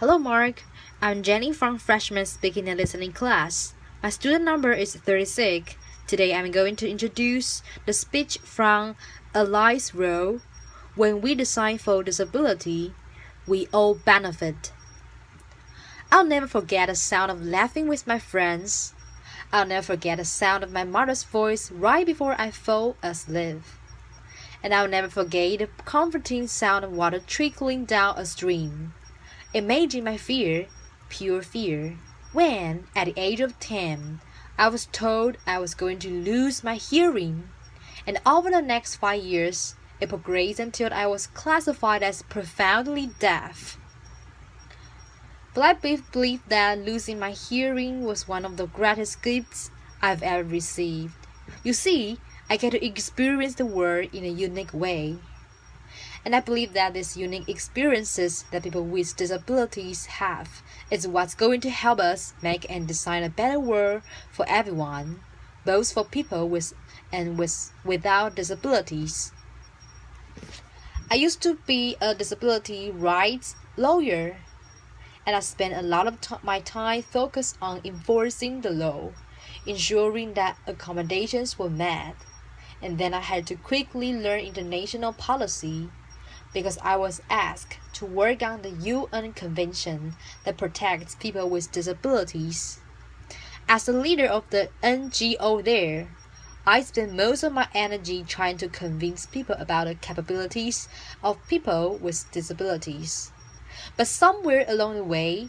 Hello, Mark. I'm Jenny from Freshman Speaking and Listening class. My student number is 36. Today I'm going to introduce the speech from Elise Roy. When we design for disability, we all benefit. I'll never forget the sound of laughing with my friends. I'll never forget the sound of my mother's voice right before I fall asleep. And I'll never forget the comforting sound of water trickling down a stream. Imagine my fear, pure fear, when, at the age of 10, I was told I was going to lose my hearing. And over the next 5 years, it progressed until I was classified as profoundly deaf. But I believe that losing my hearing was one of the greatest gifts I've ever received. You see, I get to experience the world in a unique way. And I believe that these unique experiences that people with disabilities have is what's going to help us make and design a better world for everyone, both for people with and without disabilities. I used to be a disability rights lawyer, and I spent a lot of my time focused on enforcing the law, ensuring that accommodations were met. And then I had to quickly learn international policy because I was asked to work on the UN Convention that protects people with disabilities. As the leader of the NGO there, I spent most of my energy trying to convince people about the capabilities of people with disabilities. But somewhere along the way,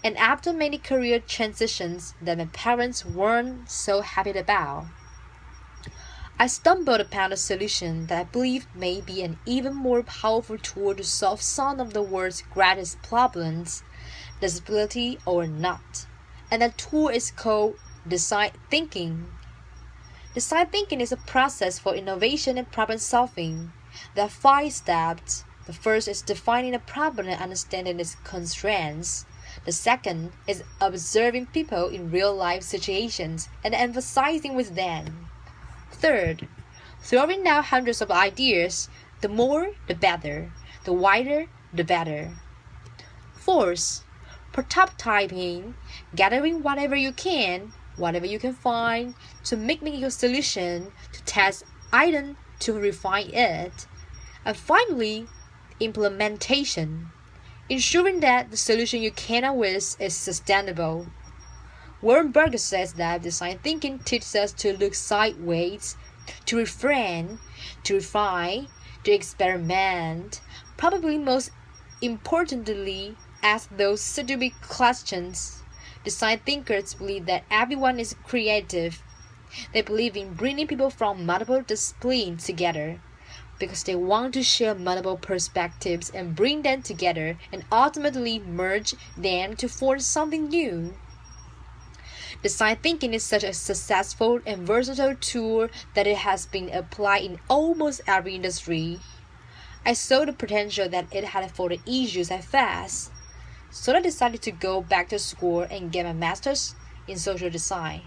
and after many career transitions that my parents weren't so happy about, I stumbled upon a solution that I believe may be an even more powerful tool to solve some of the world's greatest problems, disability or not. And that tool is called design thinking. Design thinking is a process for innovation and problem solving. There are 5 steps. The first is defining a problem and understanding its constraints. The second is observing people in real life situations and emphasizing with them. Third, throwing out hundreds of ideas, the more the better, the wider the better. Fourth, prototyping, gathering whatever you can find, to make your solution, to test item, to refine it. And finally, implementation, ensuring that the solution you came up with is sustainable. Warren Burger says that design thinking teaches us to look sideways, to refrain, to refine, to experiment, probably most importantly, ask those stupid questions. Design thinkers believe that everyone is creative. They believe in bringing people from multiple disciplines together because they want to share multiple perspectives and bring them together and ultimately merge them to form something new. Design thinking is such a successful and versatile tool that it has been applied in almost every industry. I saw the potential that it had for the issues I faced, so I decided to go back to school and get my master's in social design.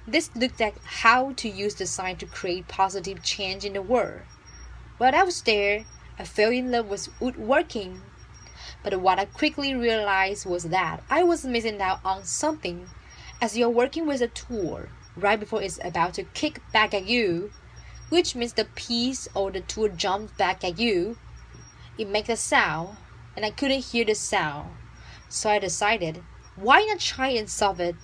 This looked at how to use design to create positive change in the world. While I was there, I fell in love with woodworking. But what I quickly realized was that I was missing out on something. As you're working with a tool, right before it's about to kick back at you, which means the piece or the tool jumps back at you, it makes a sound, and I couldn't hear the sound. So I decided, why not try and solve it?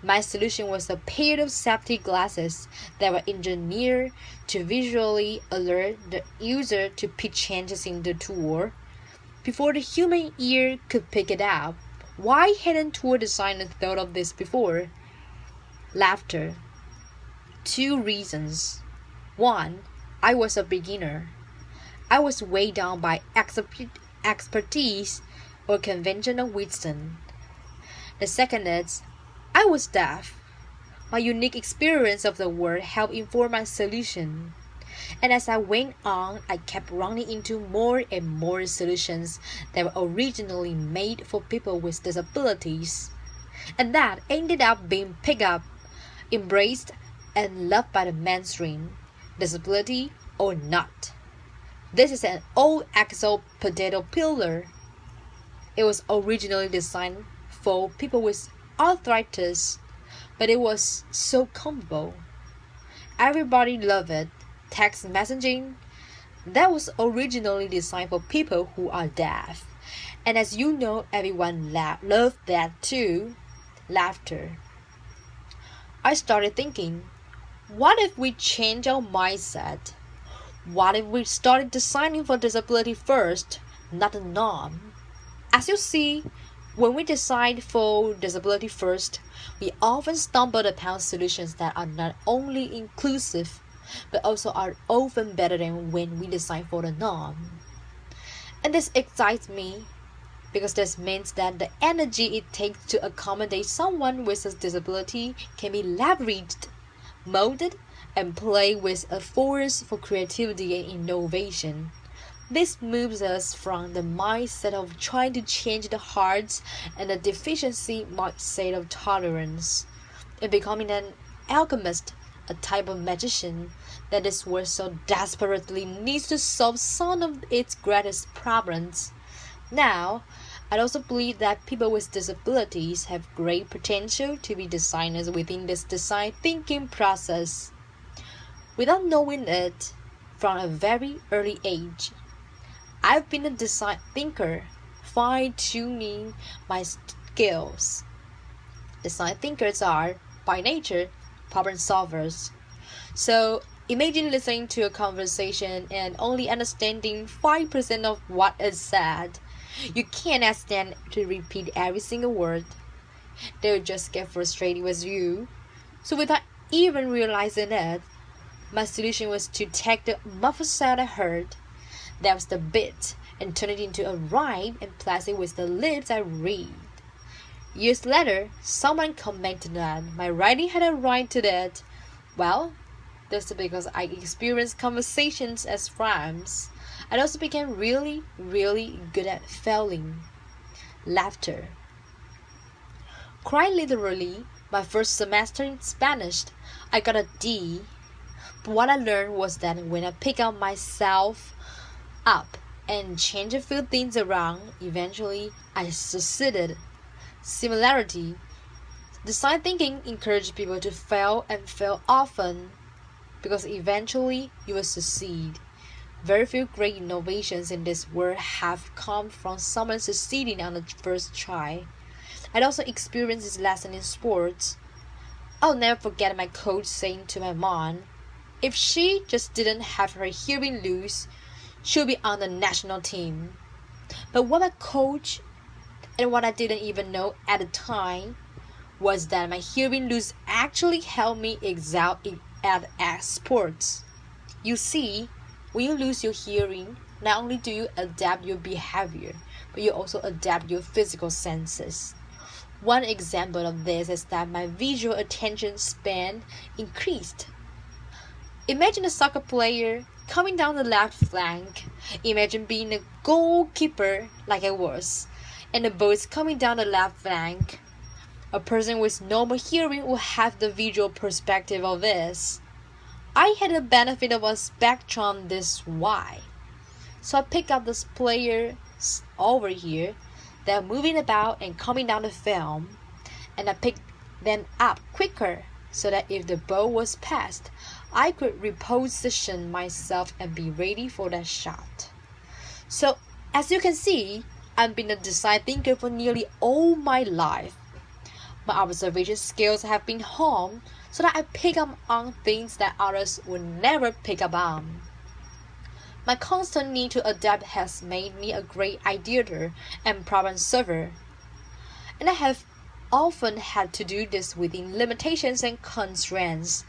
My solution was a pair of safety glasses that were engineered to visually alert the user to pick changes in the tool before the human ear could pick it up. Why hadn't tool designers thought of this before? Laughter. 2 reasons. 1. I was a beginner. I was weighed down by expertise or conventional wisdom. The second is, I was deaf. My unique experience of the world helped inform my solution. And as I went on, I kept running into more and more solutions that were originally made for people with disabilities. And that ended up being picked up, embraced, and loved by the mainstream, disability or not. This is an old axle potato peeler. It was originally designed for people with arthritis, but it was so comfortable. Everybody loved it. Text messaging, that was originally designed for people who are deaf. And as you know, everyone loved that too. Laughter. I started thinking, what if we change our mindset? What if we started designing for disability first, not the norm? As you see, when we decide for disability first, we often stumble upon solutions that are not only inclusive, but also are often better than when we design for the norm. And this excites me because this means that the energy it takes to accommodate someone with a disability can be leveraged, molded, and played with a force for creativity and innovation. This moves us from the mindset of trying to change the hearts and the deficiency mindset of tolerance, and becoming an alchemist, a type of magician that this world so desperately needs to solve some of its greatest problems. Now, I also believe that people with disabilities have great potential to be designers within this design thinking process. Without knowing it from a very early age, I've been a design thinker, fine-tuning my skills. Design thinkers are, by nature, problem solvers. So, imagine listening to a conversation and only understanding 5% of what is said. You can't ask them to repeat every single word. They'll just get frustrated with you. So, without even realizing it, my solution was to take the muffled sound I heard, that was the bit, and turn it into a rhyme and place it with the lips I read. Years later, someone commented that my writing had a rhyme to that. Well, that's because I experienced conversations as rhymes. I also became really, really good at failing. Laughter. Quite literally, my first semester in Spanish, I got a D. But what I learned was that when I pick up myself up and change a few things around, eventually I succeeded. Similarity. Design thinking encourages people to fail and fail often because eventually you will succeed. Very few great innovations in this world have come from someone succeeding on the first try. I also experienced this lesson in sports. I'll never forget my coach saying to my mom, if she just didn't have her hearing loose, she'll be on the national team. But what my coach and what I didn't even know at the time was that my hearing loss actually helped me excel at sports. You see, when you lose your hearing, not only do you adapt your behavior, but you also adapt your physical senses. One example of this is that my visual attention span increased. Imagine a soccer player coming down the left flank. Imagine being a goalkeeper like I was, and the ball is coming down the left flank. A person with normal hearing will have the visual perspective of this. I had the benefit of a spectrum this wide. So I pick up this player over here. They're moving about and coming down the film, and I pick them up quicker so that if the ball was passed, I could reposition myself and be ready for that shot. So, as you can see, I've been a design thinker for nearly all my life. My observation skills have been honed so that I pick up on things that others would never pick up on. My constant need to adapt has made me a great ideator and problem solver, and I have often had to do this within limitations and constraints.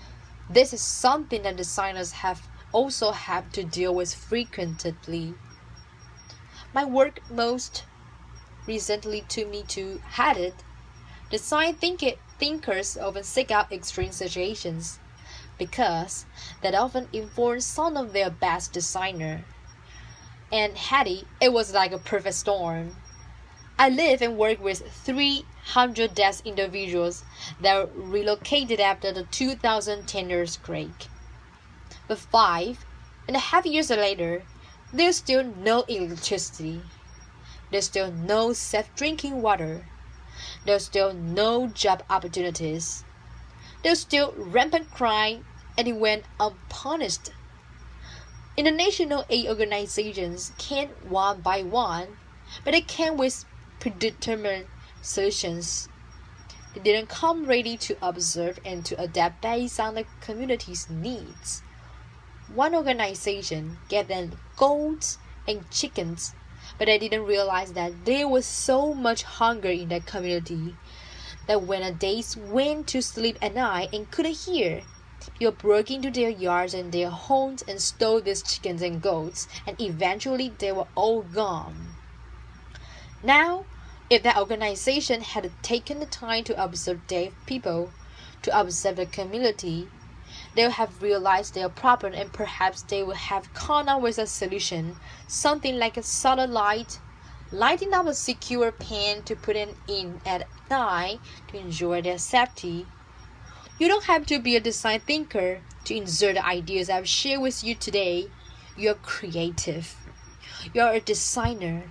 This is something that designers have also had to deal with frequently. My work most recently took me to had it. Design thinkers often seek out extreme situations because that often informs some of their best designer. And Hattie, it was like a perfect storm. I live and work with 300 deaf individuals that relocated after the 2010 earthquake. But 5.5 years later, there's still no electricity. There's still no safe drinking water. There's still no job opportunities. There's still rampant crime, and it went unpunished. International aid organizations came one by one, but they came with predetermined solutions. They didn't come ready to observe and to adapt based on the community's needs. One organization gave them goats and chickens, but they didn't realize that there was so much hunger in that community that when they went to sleep at night and couldn't hear, people broke into their yards and their homes and stole these chickens and goats, and eventually they were all gone. Now, if that organization had taken the time to observe deaf people, to observe the community, they would have realized their problem and perhaps they would have come up with a solution, something like a satellite, lighting up a secure pen to put it in at night to ensure their safety. You don't have to be a design thinker to insert the ideas I've shared with you today. You're creative. You're a designer.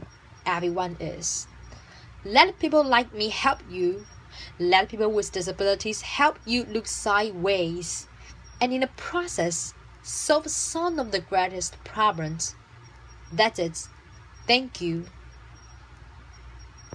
Everyone is. Let people like me help you. Let people with disabilities help you look sideways. And in the process, solve some of the greatest problems. That's it. Thank you.